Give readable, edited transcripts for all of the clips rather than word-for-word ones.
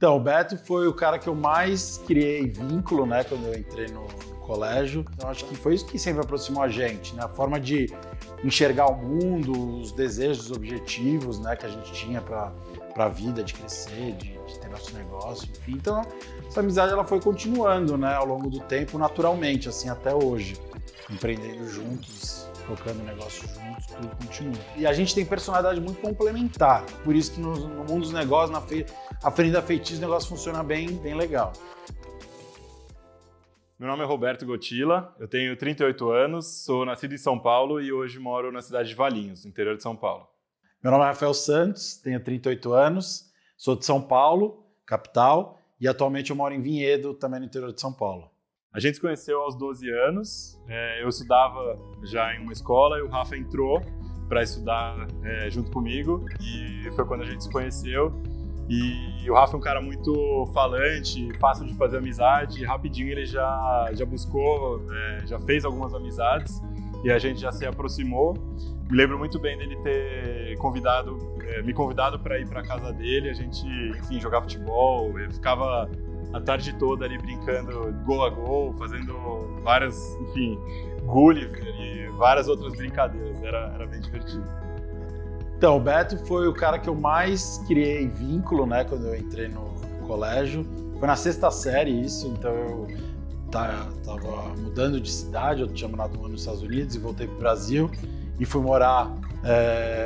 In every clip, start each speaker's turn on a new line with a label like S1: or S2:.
S1: Então, o Beto foi o cara que eu mais criei vínculo, né, quando eu entrei no colégio. Então, acho que foi isso que sempre aproximou a gente, né, a forma de enxergar o mundo, os desejos, os objetivos, né, que a gente tinha para a vida, de crescer, de ter nosso negócio, enfim. Então, essa amizade ela foi continuando, né, ao longo do tempo, naturalmente, assim, até hoje, empreendendo juntos, tocando negócio juntos, tudo continua. E a gente tem personalidade muito complementar, por isso que no mundo dos negócios, a frente da Feitiço, o negócio funciona bem legal.
S2: Meu nome é Roberto Gotilla, eu tenho 38 anos, sou nascido em São Paulo e hoje moro na cidade de Valinhos, no interior de São Paulo.
S1: Meu nome é Rafael Santos, tenho 38 anos, sou de São Paulo, capital, e atualmente eu moro em Vinhedo, também no interior de São Paulo.
S2: A gente se conheceu aos 12 anos, eu estudava já em uma escola e o Rafa entrou para estudar junto comigo e foi quando a gente se conheceu. E o Rafa é um cara muito falante, fácil de fazer amizade, e rapidinho ele já buscou, já fez algumas amizades e a gente já se aproximou. Me lembro muito bem dele ter me convidado para ir para a casa dele, a gente, enfim, jogar futebol, eu ficava a tarde toda ali brincando gol a gol, fazendo várias, enfim, Gulliver e várias outras brincadeiras, era bem divertido.
S1: Então, o Beto foi o cara que eu mais criei vínculo, né, quando eu entrei no colégio. Foi na 6ª série isso, então eu tava mudando de cidade, eu tinha morado um ano nos Estados Unidos e voltei pro Brasil e fui morar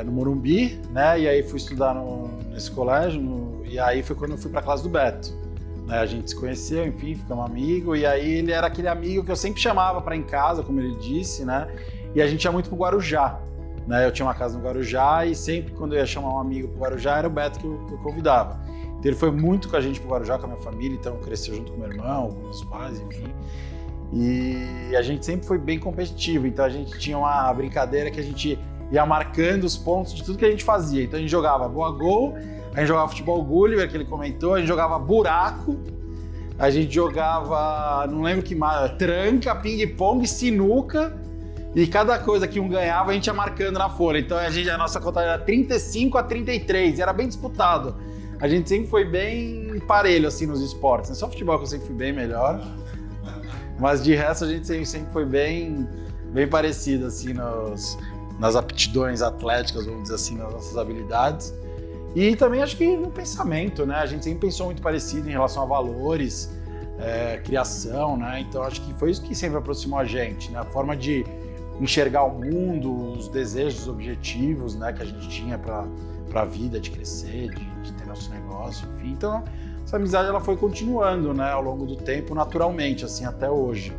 S1: no Morumbi, né, e aí fui estudar nesse colégio, e aí foi quando eu fui pra classe do Beto. Né, a gente se conheceu, enfim, ficamos amigos, e aí ele era aquele amigo que eu sempre chamava para ir em casa, como ele disse, né, e a gente ia muito pro Guarujá. Né, eu tinha uma casa no Guarujá e sempre quando eu ia chamar um amigo pro Guarujá era o Beto que eu convidava. Então ele foi muito com a gente pro Guarujá, com a minha família, então cresceu junto com meu irmão, com meus pais, enfim. E a gente sempre foi bem competitivo, então a gente tinha uma brincadeira que a gente ia marcando os pontos de tudo que a gente fazia. Então a gente jogava boa gol, a gente jogava futebol Gulliver, que ele comentou, a gente jogava buraco, a gente jogava, não lembro que mais, tranca, ping-pong, sinuca. E cada coisa que um ganhava, a gente ia marcando na folha. Então a nossa contagem era 35-33, e era bem disputado. A gente sempre foi bem parelho assim nos esportes. Não só futebol que eu sempre fui bem melhor, mas de resto a gente sempre foi bem parecido assim nas aptidões atléticas, vamos dizer assim, nas nossas habilidades. E também acho que no pensamento, né? A gente sempre pensou muito parecido em relação a valores, criação, né? Então acho que foi isso que sempre aproximou a gente, né? A forma de enxergar o mundo, os desejos, os objetivos, né, que a gente tinha para a vida, de crescer, de ter nosso negócio, enfim. Então, essa amizade ela foi continuando, né, ao longo do tempo, naturalmente, assim, até hoje.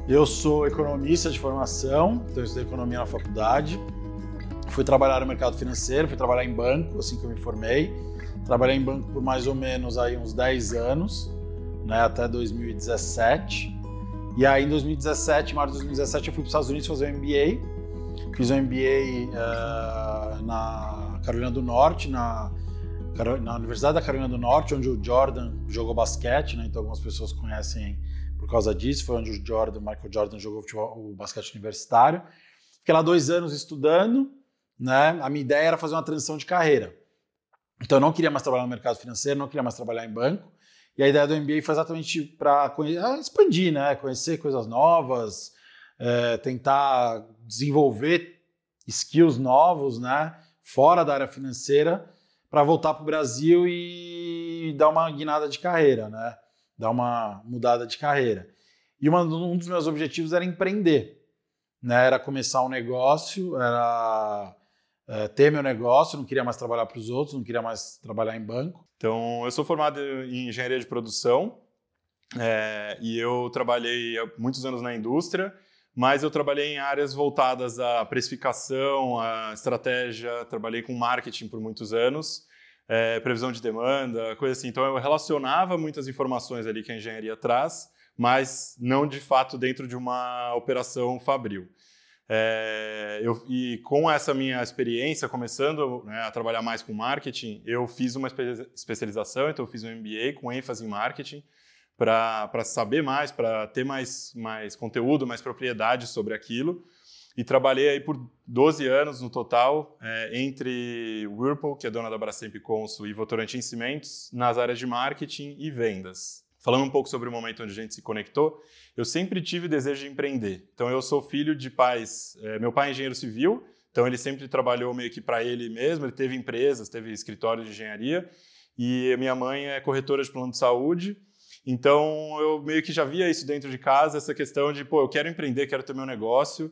S1: Eu sou economista de formação, então eu estudei economia na faculdade, fui trabalhar no mercado financeiro, fui trabalhar em banco, assim que eu me formei. Trabalhei em banco por mais ou menos aí uns 10 anos, né, até 2017. E aí, em 2017, março de 2017, eu fui para os Estados Unidos fazer um MBA. Fiz um MBA na Carolina do Norte, na Universidade da Carolina do Norte, onde o Jordan jogou basquete, né? Então algumas pessoas conhecem por causa disso. Foi onde o Michael Jordan jogou o basquete universitário. Fiquei lá 2 anos estudando, né? A minha ideia era fazer uma transição de carreira. Então eu não queria mais trabalhar no mercado financeiro, não queria mais trabalhar em banco. E a ideia do MBA foi exatamente para expandir, né? Conhecer coisas novas, tentar desenvolver skills novos, né? Fora da área financeira, para voltar para o Brasil e dar uma guinada de carreira, né? Dar uma mudada de carreira. E um dos meus objetivos era empreender, né? Era começar um negócio, era ter meu negócio, não queria mais trabalhar para os outros, não queria mais trabalhar em banco.
S2: Então, eu sou formado em engenharia de produção e eu trabalhei há muitos anos na indústria, mas eu trabalhei em áreas voltadas à precificação, à estratégia, trabalhei com marketing por muitos anos, previsão de demanda, coisa assim. Então, eu relacionava muitas informações ali que a engenharia traz, mas não de fato dentro de uma operação fabril. E com essa minha experiência, começando, né, a trabalhar mais com marketing, eu fiz uma especialização, então eu fiz um MBA com ênfase em marketing para saber mais, para ter mais conteúdo, mais propriedade sobre aquilo. e trabalhei aí por 12 anos no total, entre Whirlpool, que é dona da Brastemp Consul, e Votorantim Cimentos, nas áreas de marketing e vendas. Falando um pouco sobre o momento onde a gente se conectou, eu sempre tive o desejo de empreender. Então eu sou filho de pais, meu pai é engenheiro civil, então ele sempre trabalhou meio que para ele mesmo, ele teve empresas, teve escritório de engenharia, e minha mãe é corretora de plano de saúde. Então eu meio que já via isso dentro de casa, essa questão de, eu quero empreender, quero ter meu negócio.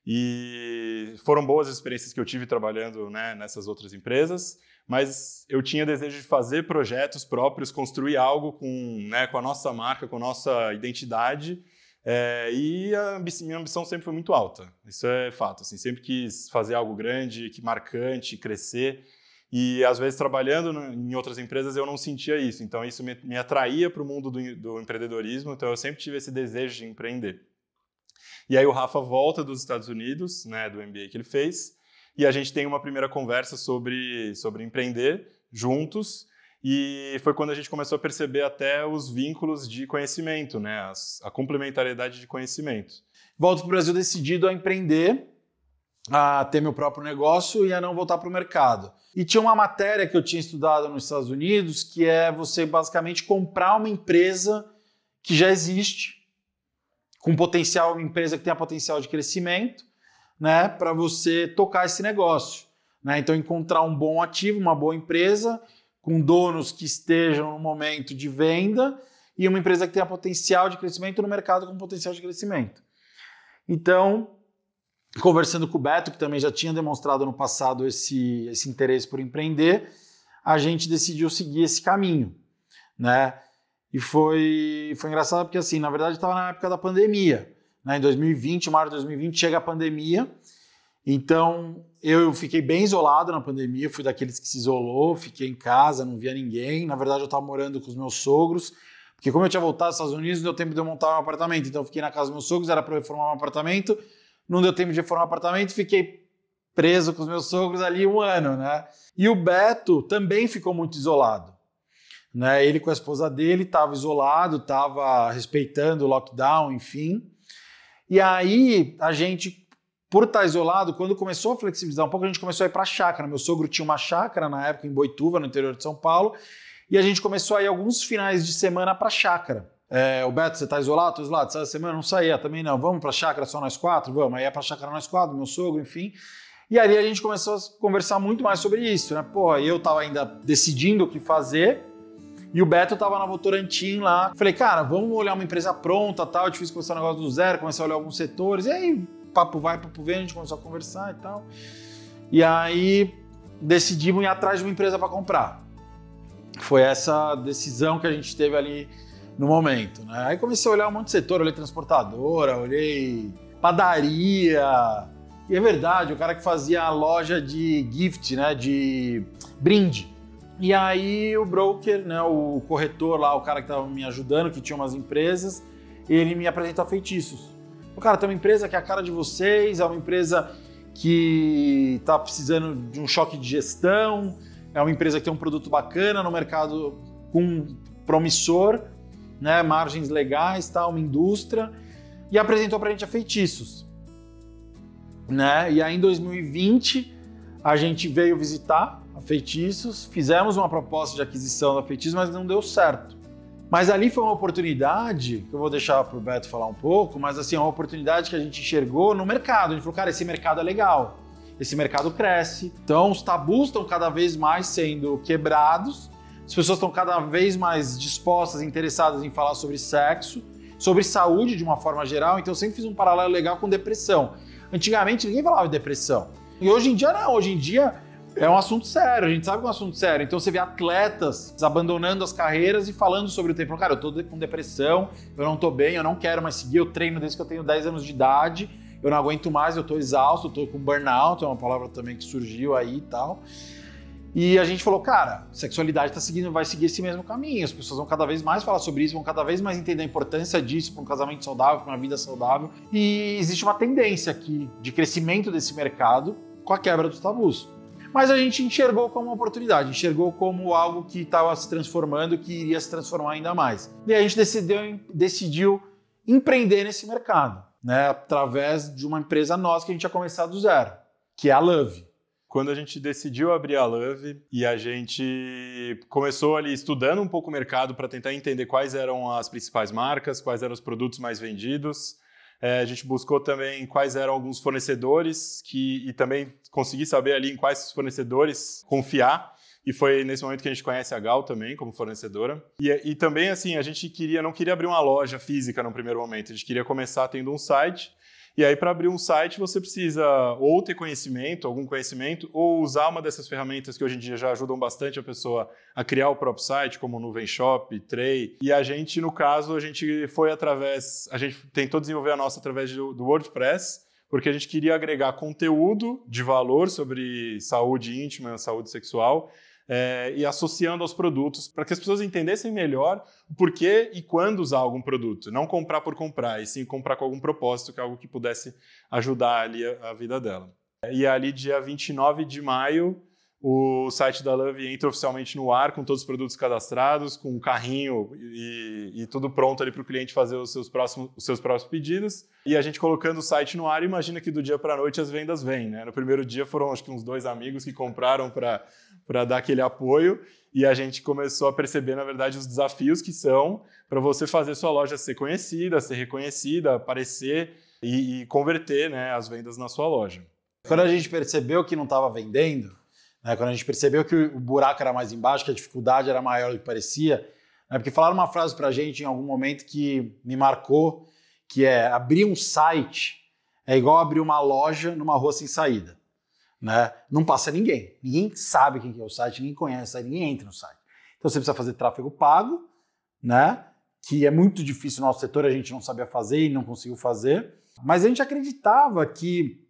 S2: E foram boas as experiências que eu tive trabalhando, né, nessas outras empresas, mas eu tinha desejo de fazer projetos próprios, construir algo com a nossa marca, com a nossa identidade, e minha ambição sempre foi muito alta, isso é fato. Assim, sempre quis fazer algo grande, marcante, crescer, e às vezes trabalhando em outras empresas eu não sentia isso, então isso me atraía para o mundo do empreendedorismo, então eu sempre tive esse desejo de empreender. E aí o Rafa volta dos Estados Unidos, né, do MBA que ele fez, e a gente tem uma primeira conversa sobre empreender juntos, e foi quando a gente começou a perceber até os vínculos de conhecimento, né, a complementariedade de conhecimento.
S1: Volto para o Brasil decidido a empreender, a ter meu próprio negócio e a não voltar para o mercado. E tinha uma matéria que eu tinha estudado nos Estados Unidos, que é você basicamente comprar uma empresa que já existe, com potencial, uma empresa que tenha potencial de crescimento, né, para você tocar esse negócio, né? Então encontrar um bom ativo, uma boa empresa, com donos que estejam no momento de venda e uma empresa que tenha potencial de crescimento no mercado com potencial de crescimento. Então, conversando com o Beto, que também já tinha demonstrado no passado esse interesse por empreender, a gente decidiu seguir esse caminho, né? E foi engraçado porque, assim, na verdade, estava na época da pandemia, né? Em 2020, março de 2020, chega a pandemia. Então, eu fiquei bem isolado na pandemia, fui daqueles que se isolou, fiquei em casa, não via ninguém. Na verdade, eu estava morando com os meus sogros, porque como eu tinha voltado aos Estados Unidos, não deu tempo de eu montar um apartamento. Então, eu fiquei na casa dos meus sogros, era para eu reformar um apartamento. Não deu tempo de reformar um apartamento, fiquei preso com os meus sogros ali 1 ano, né? E o Beto também ficou muito isolado. Né? Ele com a esposa dele estava isolado, estava respeitando o lockdown, enfim. E aí a gente, por estar isolado, quando começou a flexibilizar um pouco, a gente começou a ir para a chácara. Meu sogro tinha uma chácara na época em Boituva, no interior de São Paulo, e a gente começou a ir alguns finais de semana para a chácara. O Beto, você está isolado? Estou isolado. Essa semana não saía também não. Vamos para a chácara só nós 4? Vamos. Aí ia para a chácara nós 4, meu sogro, enfim. E ali a gente começou a conversar muito mais sobre isso, né? Eu estava ainda decidindo o que fazer, e o Beto estava na Votorantim lá. Falei, cara, vamos olhar uma empresa pronta, tal. É difícil começar um negócio do zero, começar a olhar alguns setores. E aí, papo vai, papo vem, a gente começou a conversar e tal. E aí, decidimos ir atrás de uma empresa para comprar. Foi essa decisão que a gente teve ali no momento, né? Aí comecei a olhar um monte de setor, olhei transportadora, olhei padaria. E é verdade, o cara que fazia a loja de gift, né, de brinde. E aí o broker, né, o corretor lá, o cara que estava me ajudando, que tinha umas empresas, ele me apresentou a Feitiços. O cara, tem uma empresa que é a cara de vocês, é uma empresa que está precisando de um choque de gestão, é uma empresa que tem um produto bacana no mercado com promissor, né, margens legais, tá, uma indústria, e apresentou para a gente a Feitiços. Né? E aí em 2020 a gente veio visitar a Feitiços, fizemos uma proposta de aquisição da Feitiços, mas não deu certo. Mas ali foi uma oportunidade, que eu vou deixar para o Beto falar um pouco, mas assim, uma oportunidade que a gente enxergou no mercado. A gente falou, cara, esse mercado é legal, esse mercado cresce, então os tabus estão cada vez mais sendo quebrados, as pessoas estão cada vez mais dispostas, interessadas em falar sobre sexo, sobre saúde de uma forma geral, então eu sempre fiz um paralelo legal com depressão. Antigamente ninguém falava de depressão, e hoje em dia não, hoje em dia é um assunto sério, a gente sabe que é um assunto sério. Então você vê atletas abandonando as carreiras e falando sobre o tempo. Cara, eu tô com depressão, eu não tô bem, eu não quero mais seguir, eu treino desde que eu tenho 10 anos de idade, eu não aguento mais, eu tô exausto, eu tô com burnout, é uma palavra também que surgiu aí e tal. E a gente falou, cara, sexualidade vai seguir esse mesmo caminho, as pessoas vão cada vez mais falar sobre isso, vão cada vez mais entender a importância disso para um casamento saudável, para uma vida saudável. E existe uma tendência aqui de crescimento desse mercado com a quebra dos tabus. Mas a gente enxergou como uma oportunidade, enxergou como algo que estava se transformando, que iria se transformar ainda mais. E a gente decidiu empreender nesse mercado. né, através de uma empresa nossa que a gente ia começar do zero, que é a Love.
S2: Quando a gente decidiu abrir a Love e a gente começou ali estudando um pouco o mercado para tentar entender quais eram as principais marcas, quais eram os produtos mais vendidos, a gente buscou também quais eram alguns fornecedores e também consegui saber ali em quais fornecedores confiar. E foi nesse momento que a gente conhece a Gal também como fornecedora. E também, assim, a gente não queria abrir uma loja física no primeiro momento. A gente queria começar tendo um site. E aí, para abrir um site, você precisa ou ter conhecimento, algum conhecimento, ou usar uma dessas ferramentas que hoje em dia já ajudam bastante a pessoa a criar o próprio site, como o Nuvem Shop, Tray. E a gente, no caso, a gente tentou desenvolver a nossa através do WordPress, porque a gente queria agregar conteúdo de valor sobre saúde íntima, saúde sexual, e associando aos produtos para que as pessoas entendessem melhor o porquê e quando usar algum produto. Não comprar por comprar, e sim comprar com algum propósito, que é algo que pudesse ajudar ali a vida dela. E ali, dia 29 de maio, o site da Love entra oficialmente no ar, com todos os produtos cadastrados, com um carrinho e tudo pronto ali para o cliente fazer os seus próximos pedidos. E a gente colocando o site no ar, imagina que do dia para a noite as vendas vêm, né? No primeiro dia foram acho que uns 2 amigos que compraram para dar aquele apoio, e a gente começou a perceber, na verdade, os desafios que são para você fazer sua loja ser conhecida, ser reconhecida, aparecer e converter, né, as vendas na sua loja.
S1: Quando a gente percebeu que não estava vendendo, quando a gente percebeu que o buraco era mais embaixo, que a dificuldade era maior do que parecia, porque falaram uma frase pra gente em algum momento que me marcou, que é: abrir um site é igual abrir uma loja numa rua sem saída. Né? Não passa ninguém sabe quem é o site, ninguém conhece o site, ninguém entra no site. Então você precisa fazer tráfego pago, né? Que é muito difícil no nosso setor, a gente não sabia fazer e não conseguiu fazer, mas a gente acreditava que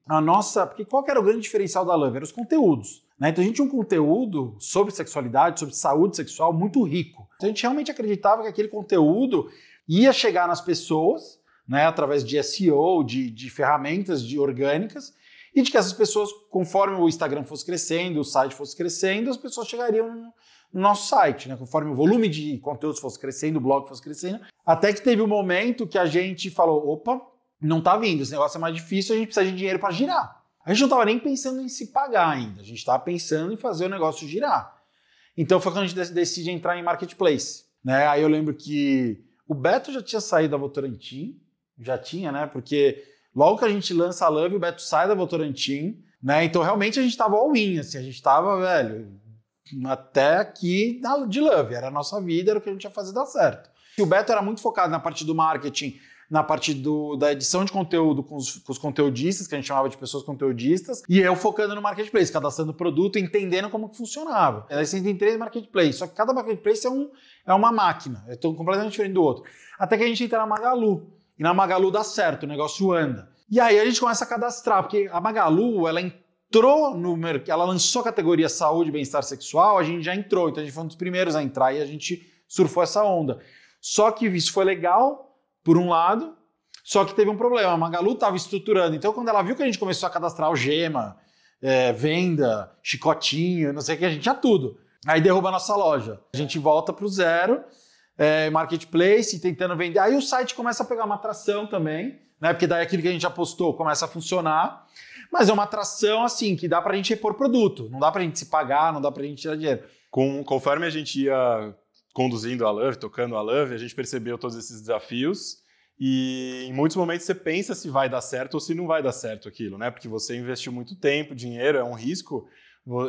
S1: porque qual que era o grande diferencial da Love? Eram os conteúdos. Né? Então a gente tinha um conteúdo sobre sexualidade, sobre saúde sexual muito rico. Então a gente realmente acreditava que aquele conteúdo ia chegar nas pessoas, né, através de SEO, de ferramentas orgânicas, e de que essas pessoas, conforme o Instagram fosse crescendo, o site fosse crescendo, as pessoas chegariam no nosso site, né? Conforme o volume de conteúdos fosse crescendo, o blog fosse crescendo, até que teve um momento que a gente falou: opa, não tá vindo, esse negócio é mais difícil, a gente precisa de dinheiro para girar. A gente não estava nem pensando em se pagar ainda, a gente estava pensando em fazer o negócio girar. Então foi quando a gente decide entrar em marketplace. Né? Aí eu lembro que o Beto já tinha saído da Votorantim, já tinha, né? Porque logo que a gente lança a Love, o Beto sai da Votorantim, né? Então realmente a gente estava all-in, assim, a gente estava, velho, até aqui de Love, era a nossa vida, era o que a gente ia fazer dar certo. E o Beto era muito focado na parte do marketing, na parte da edição de conteúdo com os conteudistas, que a gente chamava de pessoas conteudistas, e eu focando no marketplace, cadastrando produto, entendendo como que funcionava. Aí você tem 3 marketplaces, só que cada marketplace é uma máquina, é completamente diferente do outro. Até que a gente entra na Magalu, e na Magalu dá certo, o negócio anda. E aí a gente começa a cadastrar, porque a Magalu, ela entrou no mercado, ela lançou a categoria saúde e bem-estar sexual, a gente já entrou, então a gente foi um dos primeiros a entrar e a gente surfou essa onda. Só que isso foi legal, por um lado, só que teve um problema, a Magalu estava estruturando, então quando ela viu que a gente começou a cadastrar algema, venda, chicotinho, não sei o que, a gente tinha tudo. Aí derruba a nossa loja. A gente volta para o zero, marketplace, tentando vender. Aí o site começa a pegar uma atração também, né? Porque daí aquilo que a gente apostou começa a funcionar, mas é uma atração assim, que dá para a gente repor produto, não dá para a gente se pagar, não dá para a gente tirar dinheiro.
S2: Conforme a gente ia conduzindo a Love, tocando a Love, a gente percebeu todos esses desafios e em muitos momentos você pensa se vai dar certo ou se não vai dar certo aquilo, né? Porque você investiu muito tempo, dinheiro, é um risco.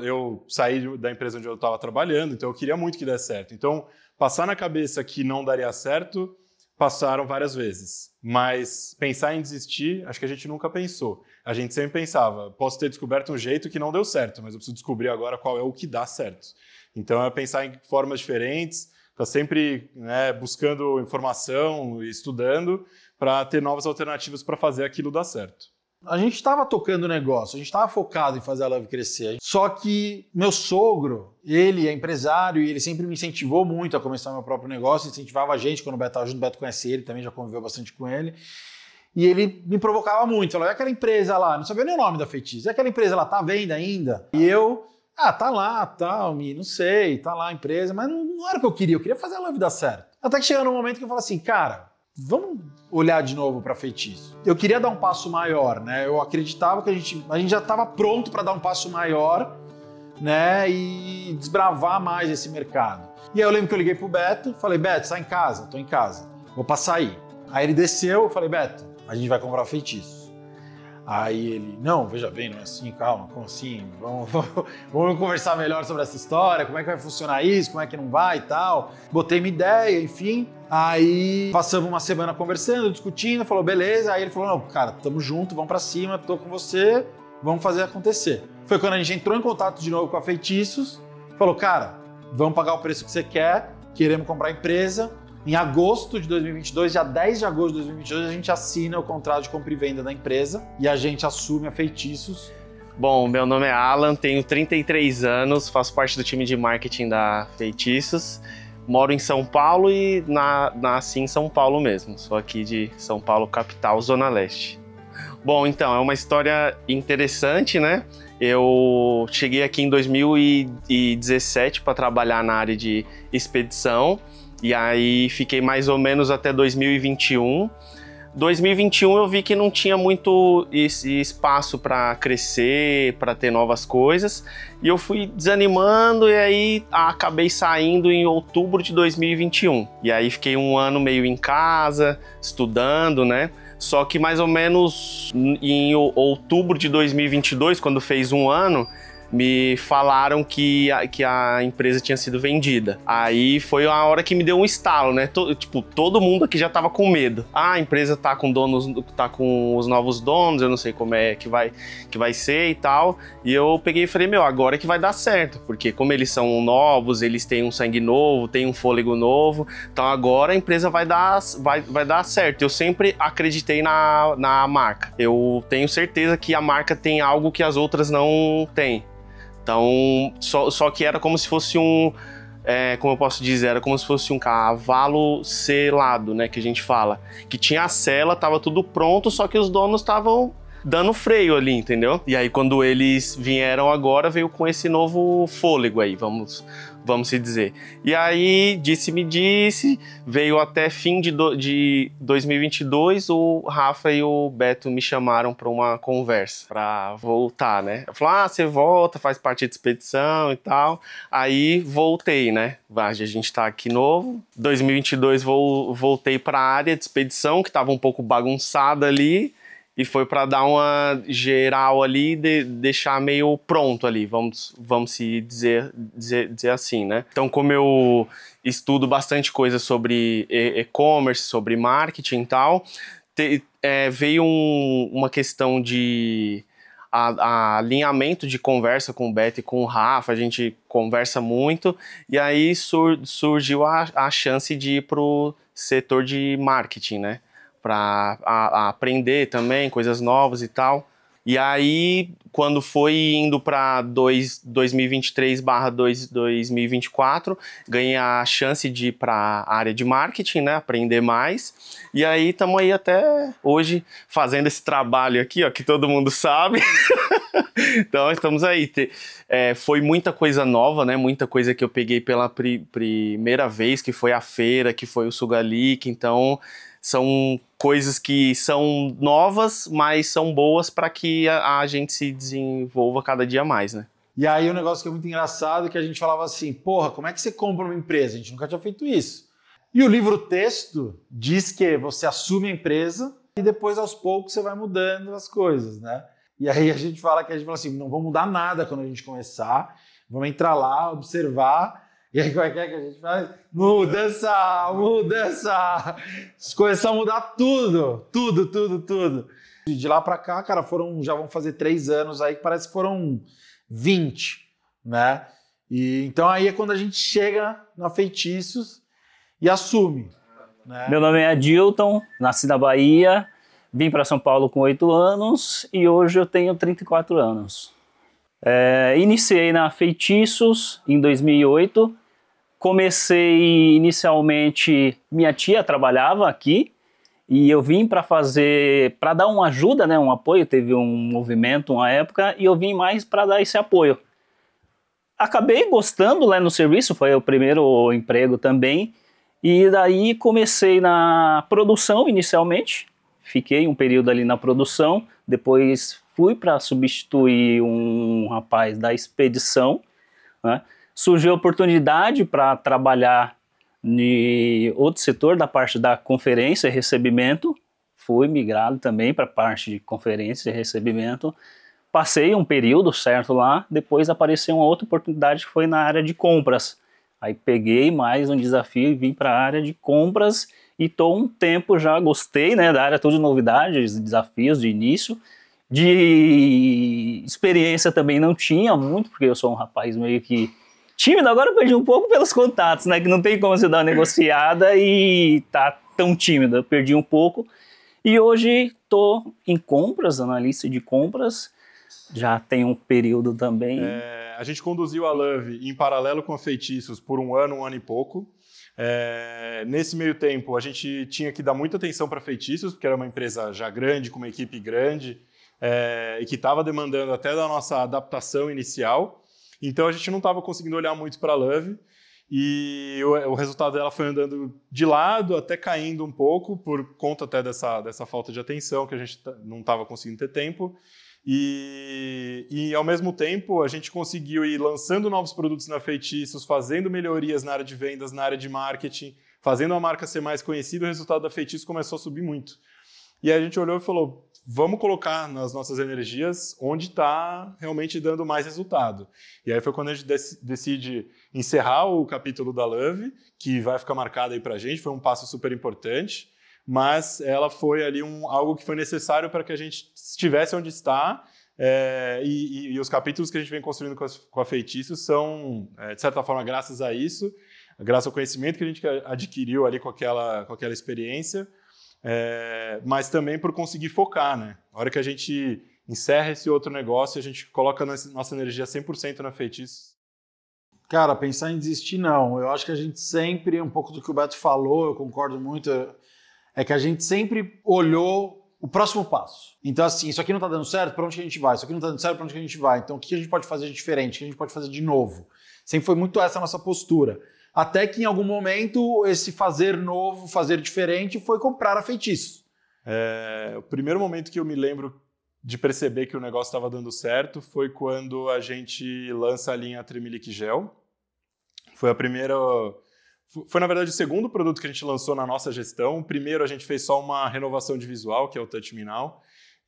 S2: Eu saí da empresa onde eu estava trabalhando, então eu queria muito que desse certo. Então, passar na cabeça que não daria certo, passaram várias vezes. Mas pensar em desistir, acho que a gente nunca pensou. A gente sempre pensava, posso ter descoberto um jeito que não deu certo, mas eu preciso descobrir agora qual é o que dá certo. Então, é pensar em formas diferentes, tá sempre, né, buscando informação, estudando, para ter novas alternativas para fazer aquilo dar certo.
S1: A gente estava tocando o negócio, a gente estava focado em fazer a Love crescer. Só que meu sogro, ele é empresário e ele sempre me incentivou muito a começar meu próprio negócio, incentivava a gente quando o Beto estava junto, o Beto conhece ele, também já conviveu bastante com ele. E ele me provocava muito, falava: e aquela empresa lá, não sabia nem o nome da Feitiço, e aquela empresa lá, tá à venda ainda? E eu, tá lá, tal, não sei, tá lá a empresa, mas não era o que eu queria fazer a Love dar certo. Até que chegou num momento que eu falei assim: cara, vamos olhar de novo para feitiço. Eu queria dar um passo maior, né? Eu acreditava que a gente já estava pronto para dar um passo maior, né? E desbravar mais esse mercado. E aí eu lembro que eu liguei pro Beto, falei, Beto, sai em casa? Tô em casa, vou passar aí. Aí ele desceu, eu falei, Beto, a gente vai comprar feitiço. Aí ele, não, veja bem, não é assim, calma, como assim? Vamos conversar melhor sobre essa história, como é que vai funcionar isso, como é que não vai e tal. Botei minha ideia, enfim. Aí passamos uma semana conversando, discutindo, falou, beleza. Aí ele falou, não, cara, tamo junto, vamos pra cima, tô com você, vamos fazer acontecer. Foi quando a gente entrou em contato de novo com a Feitiços, falou, cara, vamos pagar o preço que você quer, queremos comprar a empresa. Em agosto de 2022, dia 10 de agosto de 2022, a gente assina o contrato de compra e venda da empresa e a gente assume a Feitiços.
S3: Bom, meu nome é Alan, tenho 33 anos, faço parte do time de marketing da Feitiços. Moro em São Paulo e nasci em São Paulo mesmo. Sou aqui de São Paulo, capital, Zona Leste. Bom, então, é uma história interessante, né? Eu cheguei aqui em 2017 para trabalhar na área de expedição. E aí fiquei mais ou menos até 2021. 2021 eu vi que não tinha muito esse espaço para crescer, para ter novas coisas. E eu fui desanimando e aí acabei saindo em outubro de 2021. E aí fiquei um ano meio em casa, estudando, né? Só que mais ou menos em outubro de 2022, quando fez um ano, me falaram que a empresa tinha sido vendida. Aí foi a hora que me deu um estalo, né? Todo mundo aqui já tava com medo. Ah, a empresa tá com os novos donos, eu não sei como é que vai ser e tal. E eu peguei e falei, agora é que vai dar certo. Porque como eles são novos, eles têm um sangue novo, têm um fôlego novo. Então agora a empresa vai dar certo. Eu sempre acreditei na marca. Eu tenho certeza que a marca tem algo que as outras não têm. Então, só que era como se fosse como eu posso dizer, era como se fosse um cavalo selado, né, que a gente fala. Que tinha a sela, tava tudo pronto, só que os donos estavam dando freio ali, entendeu? E aí quando eles vieram agora, veio com esse novo fôlego aí, vamos se dizer. E aí, disse-me veio até fim de 2022, o Rafa e o Beto me chamaram para uma conversa, para voltar, né? Eu falei, você volta, faz parte da expedição e tal. Aí voltei, né? A gente tá aqui novo. 2022 voltei para a área de expedição, que tava um pouco bagunçada ali. E foi para dar uma geral ali, deixar meio pronto ali, vamos se dizer assim, né? Então, como eu estudo bastante coisa sobre e-commerce, sobre marketing e tal, veio uma questão de alinhamento de conversa com o Beto e com o Rafa, a gente conversa muito, e aí surgiu a chance de ir pro setor de marketing, né? Para aprender também coisas novas e tal. E aí, quando foi indo para 2023/2024, ganhei a chance de ir para a área de marketing, né, aprender mais. E aí estamos aí até hoje fazendo esse trabalho aqui, ó, que todo mundo sabe. Então estamos aí. Foi muita coisa nova, né? Muita coisa que eu peguei pela primeira vez, que foi a feira, que foi o Sugalik. Então são coisas que são novas, mas são boas para que a gente se desenvolva cada dia mais, né?
S1: E aí um negócio que é muito engraçado é que a gente falava assim, porra, como é que você compra uma empresa? A gente nunca tinha feito isso. E o livro-texto diz que você assume a empresa e depois aos poucos você vai mudando as coisas, né? E aí a gente fala assim, não vamos mudar nada quando a gente começar, vamos entrar lá, observar. E aí, como é que a gente faz? Mudança! Começar a mudar tudo. E de lá pra cá, cara, já vão fazer 3 anos aí, que parece que foram 20, né? E então aí é quando a gente chega na Feitiços e assume, né?
S4: Meu nome é Adilton, nasci na Bahia, vim para São Paulo com 8 anos e hoje eu tenho 34 anos. Iniciei na Feitiços em 2008, comecei inicialmente, minha tia trabalhava aqui e eu vim para dar uma ajuda, né, um apoio, teve um movimento uma época e eu vim mais para dar esse apoio. Acabei gostando lá no serviço, foi o primeiro emprego também E daí comecei na produção inicialmente, fiquei um período ali na produção, depois fui para substituir um rapaz da expedição, né? Surgiu a oportunidade para trabalhar em outro setor da parte da conferência e recebimento, fui migrado também para a parte de conferência e recebimento, passei um período certo lá, depois apareceu uma outra oportunidade que foi na área de compras. Aí peguei mais um desafio e vim para a área de compras e estou um tempo já, gostei, né, da área, toda de novidades, desafios de início. De experiência também não tinha muito, porque eu sou um rapaz meio que tímido, agora eu perdi um pouco pelos contatos, né, que não tem como você dar uma negociada e tá tão tímido, eu perdi um pouco. E hoje estou em compras, analista de compras, já tem um período também.
S2: A gente conduziu a Love em paralelo com a Feitiços por um ano e pouco. Nesse meio tempo, a gente tinha que dar muita atenção para Feitiços, porque era uma empresa já grande, com uma equipe grande, e que estava demandando até da nossa adaptação inicial. Então, a gente não estava conseguindo olhar muito para a Love, e o resultado dela foi andando de lado, até caindo um pouco, por conta até dessa falta de atenção, que a gente não estava conseguindo ter tempo. E ao mesmo tempo, a gente conseguiu ir lançando novos produtos na Feitiços, fazendo melhorias na área de vendas, na área de marketing, fazendo a marca ser mais conhecida, o resultado da Feitiços começou a subir muito. E aí a gente olhou e falou, vamos colocar nas nossas energias onde está realmente dando mais resultado. E aí foi quando a gente decide encerrar o capítulo da Love, que vai ficar marcado aí para a gente, foi um passo super importante, mas ela foi ali algo que foi necessário para que a gente estivesse onde está, e os capítulos que a gente vem construindo com a Feitiços são, de certa forma, graças a isso, graças ao conhecimento que a gente adquiriu ali com aquela experiência, mas também por conseguir focar, né? A hora que a gente encerra esse outro negócio, a gente coloca nossa energia 100% na Feitiços.
S1: Cara, pensar em desistir não. Eu acho que a gente sempre, um pouco do que o Beto falou, eu concordo muito, é que a gente sempre olhou o próximo passo. Então, assim, isso aqui não está dando certo, para onde que a gente vai? Isso aqui não está dando certo, para onde que a gente vai? Então, o que a gente pode fazer de diferente? O que a gente pode fazer de novo? Sempre foi muito essa a nossa postura. Até que, em algum momento, esse fazer novo, fazer diferente, foi comprar a Feitiços.
S2: O primeiro momento que eu me lembro de perceber que o negócio estava dando certo foi quando a gente lança a linha Tremelique Gel. Foi na verdade, o segundo produto que a gente lançou na nossa gestão. O primeiro, a gente fez só uma renovação de visual, que é o Touch Me Now,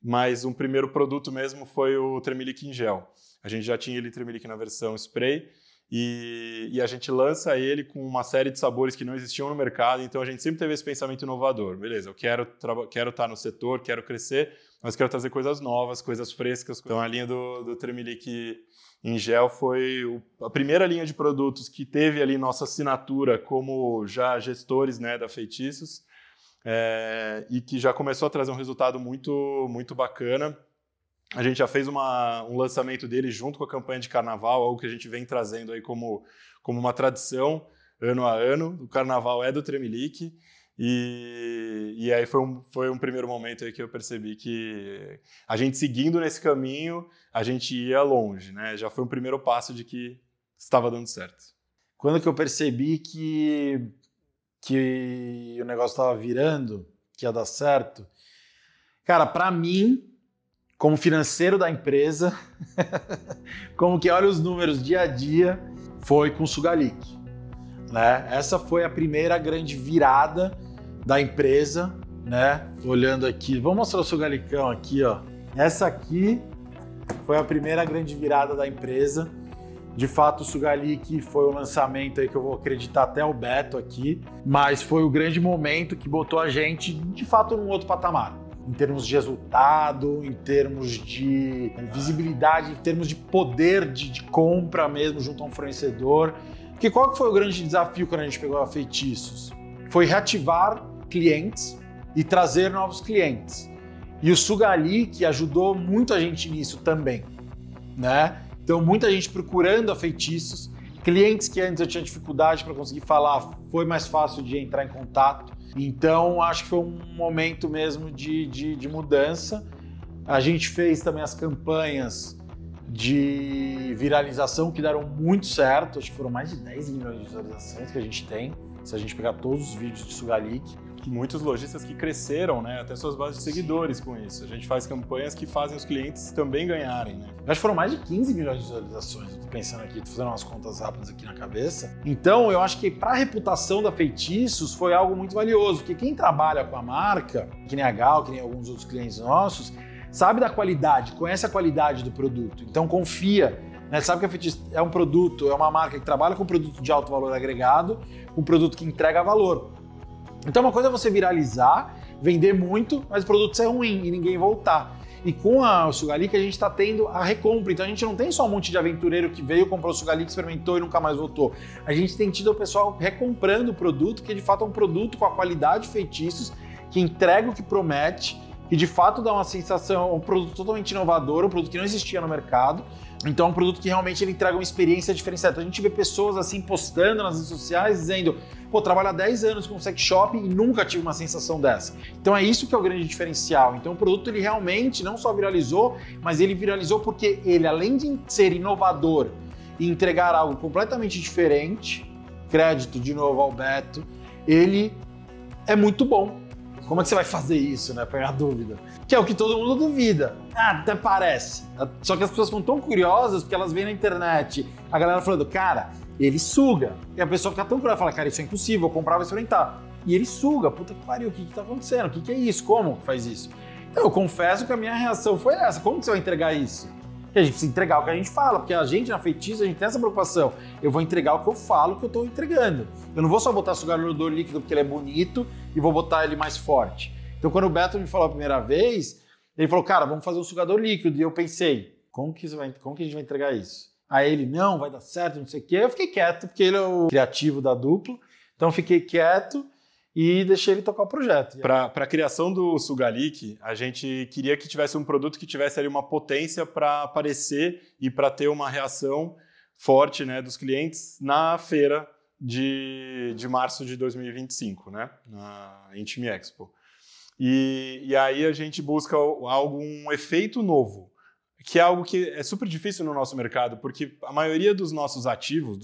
S2: mas um primeiro produto mesmo foi o Tremelique em gel. A gente já tinha ele Tremelique na versão spray, e a gente lança ele com uma série de sabores que não existiam no mercado, então a gente sempre teve esse pensamento inovador. Beleza, eu quero estar no setor, quero crescer, mas quero trazer coisas novas, coisas frescas. Então a linha do Tremelique em gel foi a primeira linha de produtos que teve ali nossa assinatura como já gestores, né, da Feitiços, e que já começou a trazer um resultado muito, muito bacana. A gente já fez um lançamento dele junto com a campanha de carnaval, algo que a gente vem trazendo aí como uma tradição, ano a ano. O carnaval é do Tremelique. E aí foi um primeiro momento aí que eu percebi que a gente seguindo nesse caminho, a gente ia longe, né? Já foi um primeiro passo de que estava dando certo.
S1: Quando que eu percebi que o negócio estava virando, que ia dar certo, cara, para mim, como financeiro da empresa, como que olha os números dia a dia, foi com o Sugalic, né? Essa foi a primeira grande virada da empresa, né? Olhando aqui, vou mostrar o Sugalicão aqui, ó. Essa aqui foi a primeira grande virada da empresa. De fato, o Sugalic foi o lançamento aí que eu vou acreditar até o Beto aqui, mas foi o grande momento que botou a gente, de fato, num outro patamar. Em termos de resultado, em termos de visibilidade, em termos de poder de compra mesmo junto a um fornecedor. Porque qual que foi o grande desafio quando a gente pegou a Feitiços? Foi reativar clientes e trazer novos clientes. E o Sugalic ajudou muito a gente nisso também, né? Então, muita gente procurando a Feitiços, clientes que antes eu tinha dificuldade para conseguir falar, foi mais fácil de entrar em contato. Então, acho que foi um momento mesmo de mudança. A gente fez também as campanhas de viralização que deram muito certo. Acho que foram mais de 10 milhões de visualizações que a gente tem. se a gente pegar todos os vídeos de Sugalik.
S2: Muitos lojistas que cresceram, né, até suas bases de seguidores com isso. A gente faz campanhas que fazem os clientes também ganharem, né?
S1: Eu acho que foram mais de 15 milhões de visualizações, eu tô pensando aqui, tô fazendo umas contas rápidas aqui na cabeça. Então, eu acho que para a reputação da Feitiços foi algo muito valioso, porque quem trabalha com a marca, que nem a Gal, que nem alguns outros clientes nossos, sabe da qualidade, conhece a qualidade do produto, então confia, né? Sabe que a Feitiços é um produto, é uma marca que trabalha com produto de alto valor agregado, um produto que entrega valor. Então uma coisa é você viralizar, vender muito, mas o produto ser ruim e ninguém voltar. E com o Sugalik a gente está tendo a recompra, então a gente não tem só um monte de aventureiro que veio, comprou o Sugalik, experimentou e nunca mais voltou. A gente tem tido o pessoal recomprando o produto, que de fato é um produto com a qualidade Feitiços, que entrega o que promete, que de fato dá uma sensação, um produto totalmente inovador, um produto que não existia no mercado. Então é um produto que realmente ele entrega uma experiência diferenciada. Então a gente vê pessoas assim postando nas redes sociais dizendo: pô, trabalho há 10 anos com sex shop e nunca tive uma sensação dessa. Então é isso que é o grande diferencial. Então o produto ele realmente não só viralizou, mas ele viralizou porque ele, além de ser inovador e entregar algo completamente diferente, crédito de novo ao Beto, ele é muito bom. Como é que você vai fazer isso, né? Foi a dúvida. Que é o que todo mundo duvida. Até parece. Só que as pessoas ficam tão curiosas porque elas veem na internet a galera falando: cara, ele suga. E a pessoa fica tão curiosa, fala: cara, isso é impossível, eu comprar, vou experimentar. E ele suga. Puta que pariu, o que tá acontecendo? O que é isso? Como faz isso? Então, eu confesso que a minha reação foi essa. Como que você vai entregar isso? Porque a gente precisa entregar o que a gente fala, porque a gente na Feitiços, a gente tem essa preocupação. Eu vou entregar o que eu falo, que eu tô entregando. Eu não vou só botar sugador líquido porque ele é bonito e vou botar ele mais forte. Então, quando o Beto me falou a primeira vez, ele falou: cara, vamos fazer um sugador líquido. E eu pensei: como que a gente vai entregar isso? Aí ele: não, vai dar certo, não sei o quê. Eu fiquei quieto, porque ele é o criativo da dupla. Então, fiquei quieto e deixei ele tocar o projeto.
S2: Para a criação do Sugalik, a gente queria que tivesse um produto que tivesse ali uma potência para aparecer e para ter uma reação forte, né, dos clientes na feira de março de 2025, né, na Intime Expo. E aí a gente busca um efeito novo, que é algo que é super difícil no nosso mercado, porque a maioria dos nossos ativos,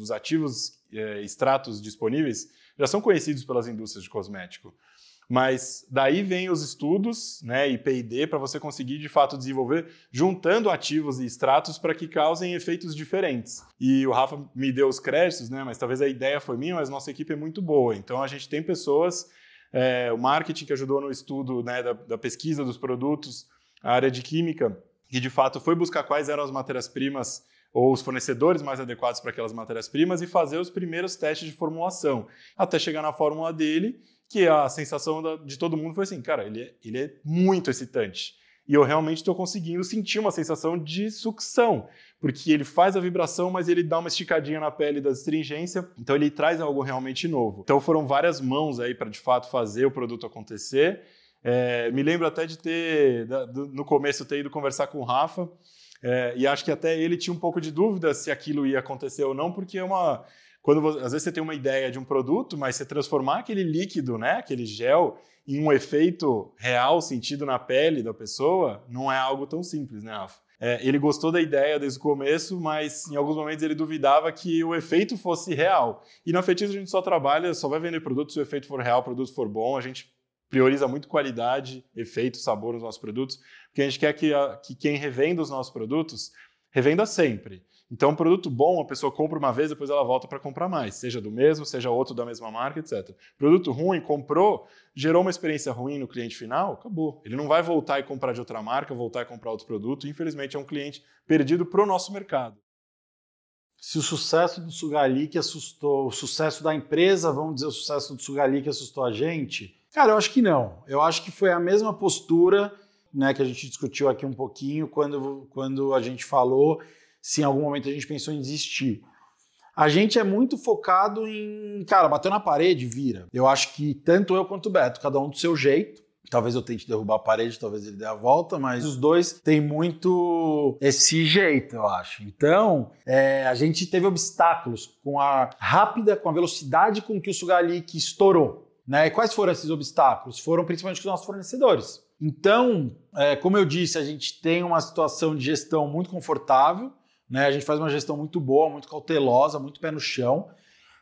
S2: extratos disponíveis, já são conhecidos pelas indústrias de cosmético. Mas daí vem os estudos, né, e P&D para você conseguir de fato desenvolver, juntando ativos e extratos para que causem efeitos diferentes. E o Rafa me deu os créditos, né, mas talvez a ideia foi minha, mas nossa equipe é muito boa. Então a gente tem pessoas, o marketing que ajudou no estudo, né, da pesquisa dos produtos, a área de química, que de fato foi buscar quais eram as matérias-primas ou os fornecedores mais adequados para aquelas matérias-primas e fazer os primeiros testes de formulação, até chegar na fórmula dele, que a sensação de todo mundo foi assim: cara, ele é muito excitante. E eu realmente estou conseguindo sentir uma sensação de sucção, porque ele faz a vibração, mas ele dá uma esticadinha na pele da astringência, então ele traz algo realmente novo. Então foram várias mãos aí para de fato fazer o produto acontecer. Me lembro até de no começo, ter ido conversar com o Rafa, e acho que até ele tinha um pouco de dúvida se aquilo ia acontecer ou não, porque às vezes você tem uma ideia de um produto, mas você transformar aquele líquido, né, aquele gel, em um efeito real sentido na pele da pessoa, não é algo tão simples, né, Rafa? Ele gostou da ideia desde o começo, mas em alguns momentos ele duvidava que o efeito fosse real. E na Feitiços a gente só vai vender produto se o efeito for real, o produto for bom. A gente prioriza muito qualidade, efeito, sabor nos nossos produtos, porque a gente quer que quem revenda os nossos produtos revenda sempre. Então, um produto bom, a pessoa compra uma vez, depois ela volta para comprar mais, seja do mesmo, seja outro da mesma marca, etc. Produto ruim, comprou, gerou uma experiência ruim no cliente final, acabou. Ele não vai voltar e comprar de outra marca, voltar e comprar outro produto. Infelizmente, é um cliente perdido para o nosso mercado.
S1: Se o sucesso do Sugalik assustou, o sucesso da empresa, vamos dizer, o sucesso do Sugalik assustou a gente? Cara, eu acho que não. Eu acho que foi a mesma postura, né, que a gente discutiu aqui um pouquinho quando a gente falou se em algum momento a gente pensou em desistir. A gente é muito focado em, cara, bateu na parede, vira. Eu acho que tanto eu quanto o Beto, cada um do seu jeito. Talvez eu tente derrubar a parede, talvez ele dê a volta, mas os dois têm muito esse jeito, eu acho. Então, a gente teve obstáculos com a velocidade com que o Sugalik estourou. Né? E quais foram esses obstáculos? Foram principalmente com os nossos fornecedores. Então, como eu disse, a gente tem uma situação de gestão muito confortável, né? A gente faz uma gestão muito boa, muito cautelosa, muito pé no chão.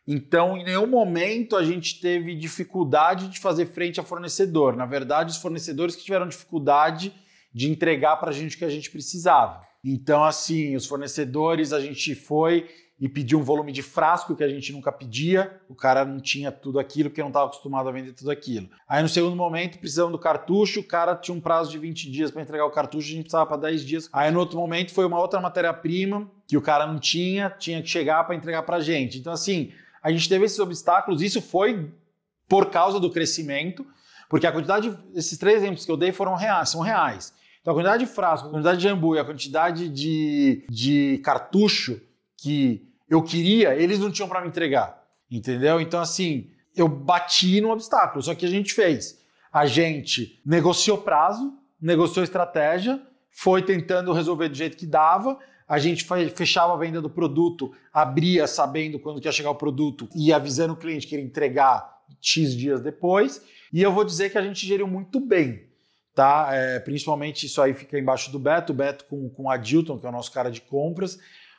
S1: Então, em nenhum momento a gente teve dificuldade de fazer frente a fornecedor. Na verdade, os fornecedores que tiveram dificuldade de entregar para a gente o que a gente precisava. Então, assim, os fornecedores, a gente foi e pediu um volume de frasco que a gente nunca pedia, o cara não tinha tudo aquilo porque não estava acostumado a vender tudo aquilo. Aí, no segundo momento, precisamos do cartucho, o cara tinha um prazo de 20 dias para entregar o cartucho, a gente precisava para 10 dias. Aí, no outro momento, foi uma outra matéria-prima que o cara não tinha que chegar para entregar para a gente. Então, assim, a gente teve esses obstáculos, isso foi por causa do crescimento, porque a quantidade, esses 3 exemplos que eu dei são reais. Então, a quantidade de frasco, a quantidade de jambu e a quantidade de cartucho que eu queria, eles não tinham para me entregar, entendeu? Então, assim, eu bati no obstáculo, só que a gente fez. A gente negociou prazo, negociou estratégia, foi tentando resolver do jeito que dava, a gente fechava a venda do produto, abria sabendo quando que ia chegar o produto e avisando o cliente que ia entregar X dias depois, e eu vou dizer que a gente geriu muito bem. Tá? Principalmente isso aí fica embaixo do Beto, o Beto com o Adilton, que é o nosso cara de compras.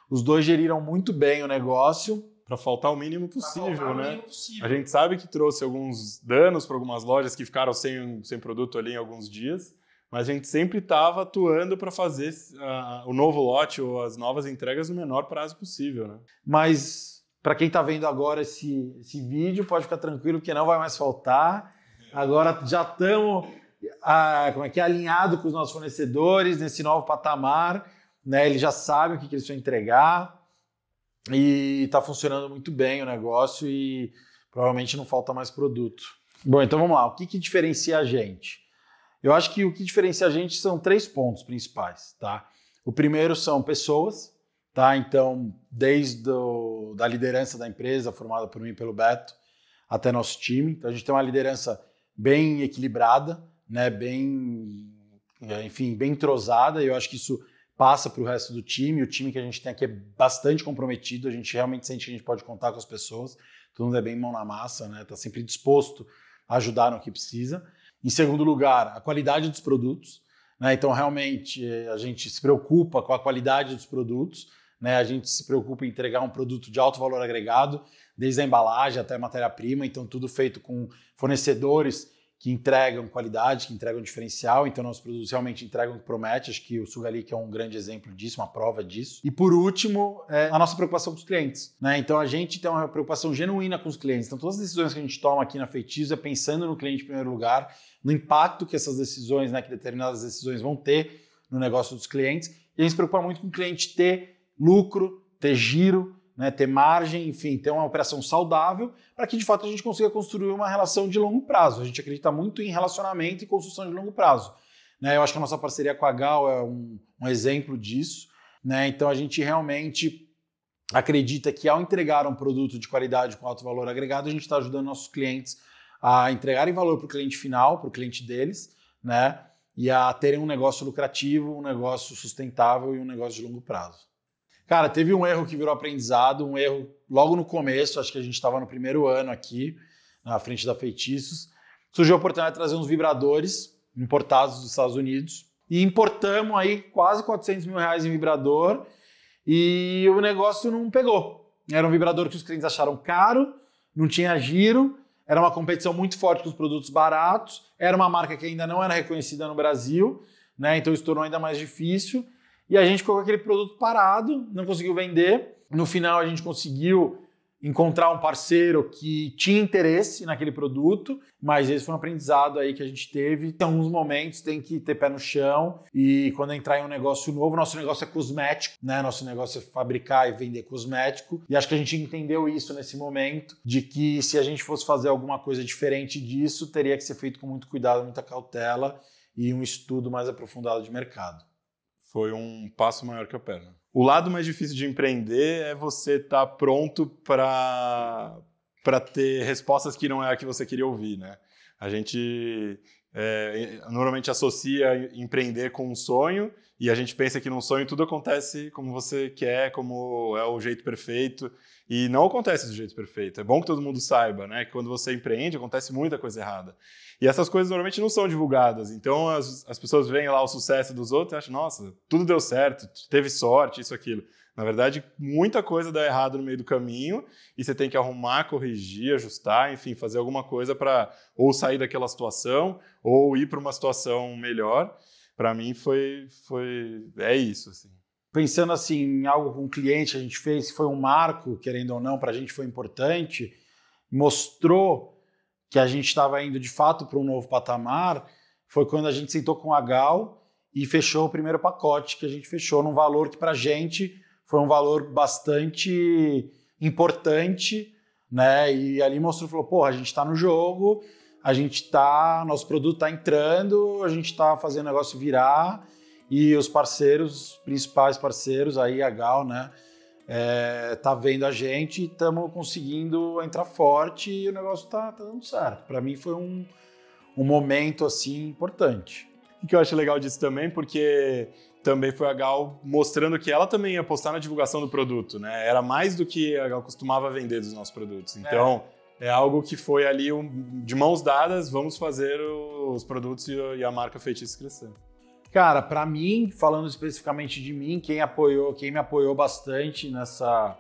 S1: Os dois geriram muito bem o negócio.
S2: Para faltar o mínimo possível, né? A gente sabe que trouxe alguns danos para algumas lojas que ficaram sem produto ali em alguns dias, mas a gente sempre estava atuando para fazer o novo lote ou as novas entregas no menor prazo possível, né?
S1: Mas para quem está vendo agora esse vídeo, pode ficar tranquilo que não vai mais faltar. Agora já estamos alinhado com os nossos fornecedores nesse novo patamar, né? Eles já sabem o que eles vão entregar e está funcionando muito bem o negócio e provavelmente não falta mais produto. Bom, então vamos lá. O que diferencia a gente? Eu acho que o que diferencia a gente são 3 pontos principais, tá? O primeiro são pessoas, tá? Então, desde da liderança da empresa, formada por mim e pelo Beto, até nosso time. Então, a gente tem uma liderança bem equilibrada, né, bem entrosada, e eu acho que isso passa para o resto do time. O time que a gente tem aqui é bastante comprometido, a gente realmente sente que a gente pode contar com as pessoas, todo mundo é bem mão na massa, né, tá sempre disposto a ajudar no que precisa. Em segundo lugar, a qualidade dos produtos, né, então realmente a gente se preocupa com a qualidade dos produtos, né, a gente se preocupa em entregar um produto de alto valor agregado, desde a embalagem até a matéria-prima, então tudo feito com fornecedores que entregam qualidade, que entregam diferencial, então nossos produtos realmente entregam o que promete. Acho que o Sugalic é um grande exemplo disso, uma prova disso. E por último, a nossa preocupação com os clientes, né? Então a gente tem uma preocupação genuína com os clientes, então todas as decisões que a gente toma aqui na Feitiço é pensando no cliente em primeiro lugar, no impacto que essas decisões, né, que determinadas decisões vão ter no negócio dos clientes, e a gente se preocupa muito com o cliente ter lucro, ter giro, né, ter margem, enfim, ter uma operação saudável para que de fato a gente consiga construir uma relação de longo prazo. A gente acredita muito em relacionamento e construção de longo prazo, né? Eu acho que a nossa parceria com a Gal é um exemplo disso, né? Então a gente realmente acredita que ao entregar um produto de qualidade com alto valor agregado, a gente está ajudando nossos clientes a entregarem valor para o cliente final, para o cliente deles, né? E a terem um negócio lucrativo, um negócio sustentável e um negócio de longo prazo. Cara, teve um erro que virou aprendizado, um erro logo no começo, acho que a gente estava no primeiro ano aqui, na frente da Feitiços. Surgiu a oportunidade de trazer uns vibradores importados dos Estados Unidos e importamos aí quase R$400 mil em vibrador e o negócio não pegou. Era um vibrador que os clientes acharam caro, não tinha giro, era uma competição muito forte com os produtos baratos, era uma marca que ainda não era reconhecida no Brasil, né? Então isso tornou ainda mais difícil. E a gente ficou com aquele produto parado, não conseguiu vender. No final a gente conseguiu encontrar um parceiro que tinha interesse naquele produto, mas esse foi um aprendizado aí que a gente teve. Em alguns momentos tem que ter pé no chão e quando entrar em um negócio novo, nosso negócio é cosmético, né? Nosso negócio é fabricar e vender cosmético. E acho que a gente entendeu isso nesse momento, de que se a gente fosse fazer alguma coisa diferente disso, teria que ser feito com muito cuidado, muita cautela e um estudo mais aprofundado de mercado.
S2: Foi um passo maior que a perna. O lado mais difícil de empreender é você estar pronto para ter respostas que não é a que você queria ouvir, né? A gente normalmente associa empreender com um sonho e a gente pensa que num sonho tudo acontece como você quer, como é o jeito perfeito, e não acontece do jeito perfeito. É bom que todo mundo saiba, né? Que quando você empreende acontece muita coisa errada. E essas coisas normalmente não são divulgadas. Então as pessoas veem lá o sucesso dos outros e acham, nossa, tudo deu certo, teve sorte, isso, aquilo. Na verdade, muita coisa dá errado no meio do caminho e você tem que arrumar, corrigir, ajustar, enfim, fazer alguma coisa para ou sair daquela situação ou ir para uma situação melhor. Para mim é isso, assim.
S1: Pensando assim em algo com o cliente, a gente fez, que foi um marco, querendo ou não, para a gente foi importante, mostrou que a gente estava indo de fato para um novo patamar, foi quando a gente sentou com a Gal e fechou o primeiro pacote, que a gente fechou num valor que para a gente foi um valor bastante importante, né? E ali mostrou, falou, porra, a gente está no jogo, nosso produto está entrando, a gente está fazendo o negócio virar e os parceiros, principais parceiros, aí a Gal, né? Tá vendo a gente e estamos conseguindo entrar forte e o negócio tá dando certo. Para mim foi um momento assim importante.
S2: O que eu acho legal disso também, porque também foi a Gal mostrando que ela também ia apostar na divulgação do produto, né? Era mais do que a Gal costumava vender dos nossos produtos. Então, é algo que foi ali de mãos dadas, vamos fazer os produtos e a marca Feitiços crescer.
S1: Cara, para mim, falando especificamente de mim, quem me apoiou bastante nessa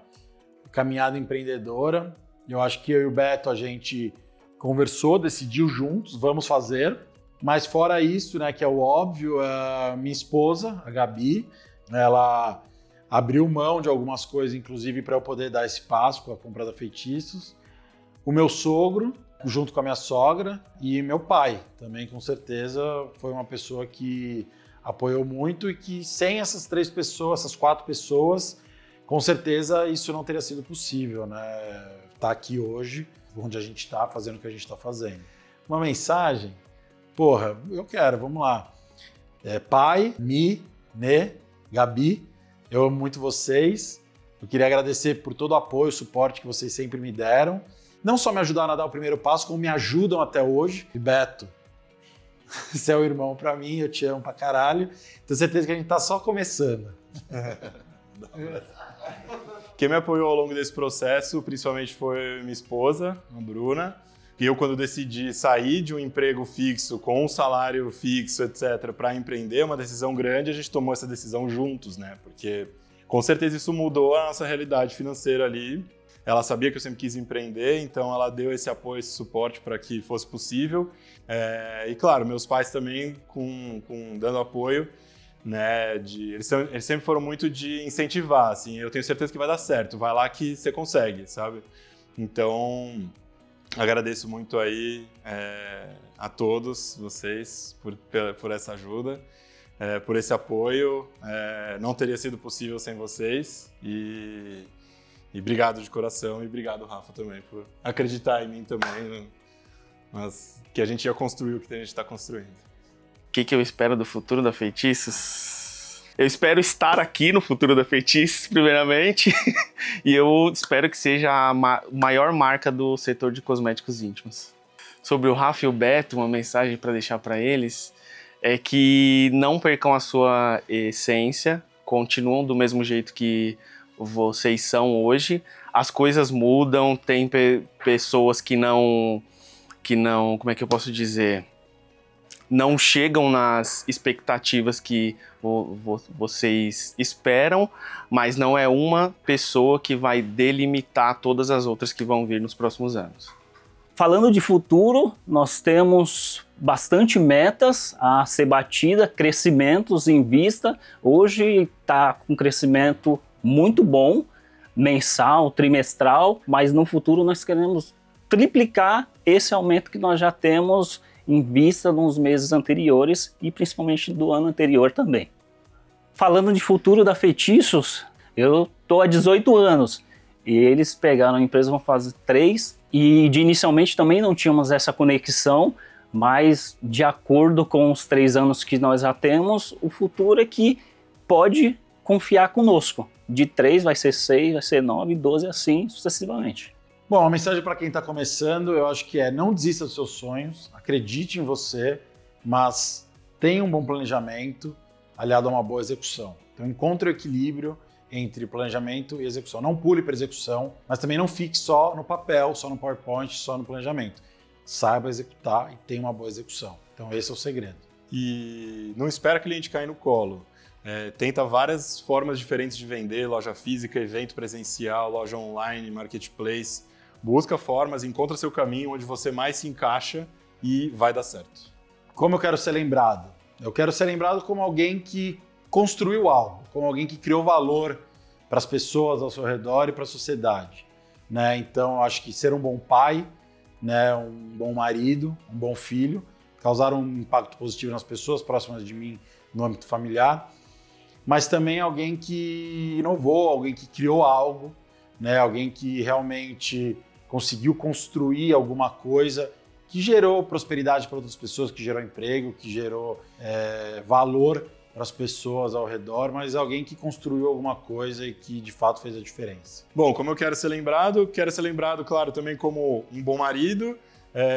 S1: caminhada empreendedora, eu acho que eu e o Beto, a gente conversou, decidiu juntos, vamos fazer. Mas fora isso, né, que é o óbvio, a minha esposa, a Gabi, ela abriu mão de algumas coisas, inclusive para eu poder dar esse passo com a compra da Feitiços. O meu sogro, junto com a minha sogra, e meu pai, também com certeza foi uma pessoa que apoiou muito e que sem essas 4 pessoas, com certeza isso não teria sido possível, né? Tá aqui hoje, onde a gente está, fazendo o que a gente está fazendo. Uma mensagem? Porra, eu quero, vamos lá. Pai, Mi, Né, Gabi, eu amo muito vocês. Eu queria agradecer por todo o apoio, o suporte que vocês sempre me deram. Não só me ajudaram a dar o primeiro passo, como me ajudam até hoje. E Beto, você é o irmão pra mim, eu te amo pra caralho. Tenho certeza que a gente tá só começando.
S2: Quem me apoiou ao longo desse processo, principalmente foi minha esposa, a Bruna. E eu, quando decidi sair de um emprego fixo, com um salário fixo, etc., para empreender, uma decisão grande, a gente tomou essa decisão juntos, né? Porque, com certeza, isso mudou a nossa realidade financeira ali. Ela sabia que eu sempre quis empreender, então ela deu esse apoio, esse suporte para que fosse possível. E, claro, meus pais também dando apoio, né? Eles sempre foram muito de incentivar, assim, eu tenho certeza que vai dar certo, vai lá que você consegue, sabe? Então, agradeço muito aí a todos vocês por essa ajuda, por esse apoio. Não teria sido possível sem vocês e obrigado de coração e obrigado, Rafa, também por acreditar em mim também, mas que a gente ia construir o que a gente está construindo.
S3: O que eu espero do futuro da Feitiços? Eu espero estar aqui no futuro da Feitiços, primeiramente, e eu espero que seja a maior marca do setor de cosméticos íntimos. Sobre o Rafa e o Beto, uma mensagem para deixar para eles é que não percam a sua essência, continuam do mesmo jeito que vocês são hoje. As coisas mudam, tem pessoas que não, como é que eu posso dizer, não chegam nas expectativas que vocês esperam, mas não é uma pessoa que vai delimitar todas as outras que vão vir nos próximos anos.
S4: Falando de futuro, nós temos bastante metas a ser batida, crescimentos em vista. Hoje está com crescimento muito bom, mensal, trimestral, mas no futuro nós queremos triplicar esse aumento que nós já temos em vista nos meses anteriores e principalmente do ano anterior também. Falando de futuro da Feitiços, eu estou há 18 anos e eles pegaram a empresa na fase 3 e inicialmente também não tínhamos essa conexão, mas de acordo com os 3 anos que nós já temos, o futuro é que pode confiar conosco. De 3 vai ser 6, vai ser 9, 12, assim sucessivamente.
S1: Bom, a mensagem para quem está começando, eu acho que não desista dos seus sonhos, acredite em você, mas tenha um bom planejamento aliado a uma boa execução. Então encontre o equilíbrio entre planejamento e execução. Não pule para execução, mas também não fique só no papel, só no PowerPoint, só no planejamento. Saiba executar e tenha uma boa execução. Então esse é o segredo.
S2: E não espera cliente cair no colo. tenta várias formas diferentes de vender, loja física, evento presencial, loja online, marketplace. Busca formas, encontra seu caminho onde você mais se encaixa e vai dar certo.
S1: Como eu quero ser lembrado? Eu quero ser lembrado como alguém que construiu algo, como alguém que criou valor para as pessoas ao seu redor e para a sociedade, né? Então, eu acho que ser um bom pai, né, um bom marido, um bom filho, causar um impacto positivo nas pessoas próximas de mim no âmbito familiar, mas também alguém que inovou, alguém que criou algo, né, alguém que realmente conseguiu construir alguma coisa que gerou prosperidade para outras pessoas, que gerou emprego, que gerou valor para as pessoas ao redor, mas alguém que construiu alguma coisa e que de fato fez a diferença.
S2: Bom, como eu quero ser lembrado, claro, também como um bom marido.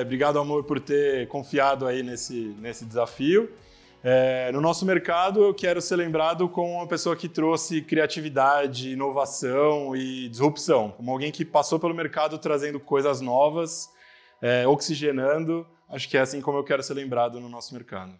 S2: Obrigado, amor, por ter confiado aí nesse desafio. No nosso mercado, eu quero ser lembrado como uma pessoa que trouxe criatividade, inovação e disrupção, como alguém que passou pelo mercado trazendo coisas novas, oxigenando. Acho que é assim como eu quero ser lembrado no nosso mercado.